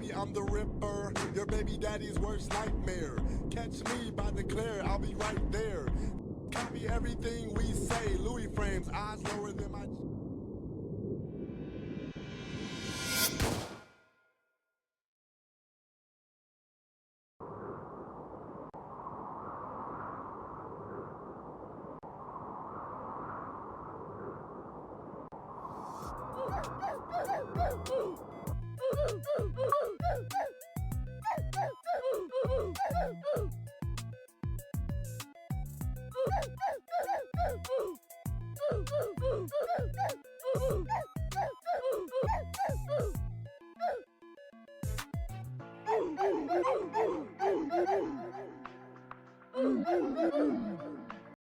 baby, I'm the Ripper, your baby daddy's worst nightmare. Catch me by the Claire, I'll be right there. Copy everything we say, Louis frames, eyes lower than my...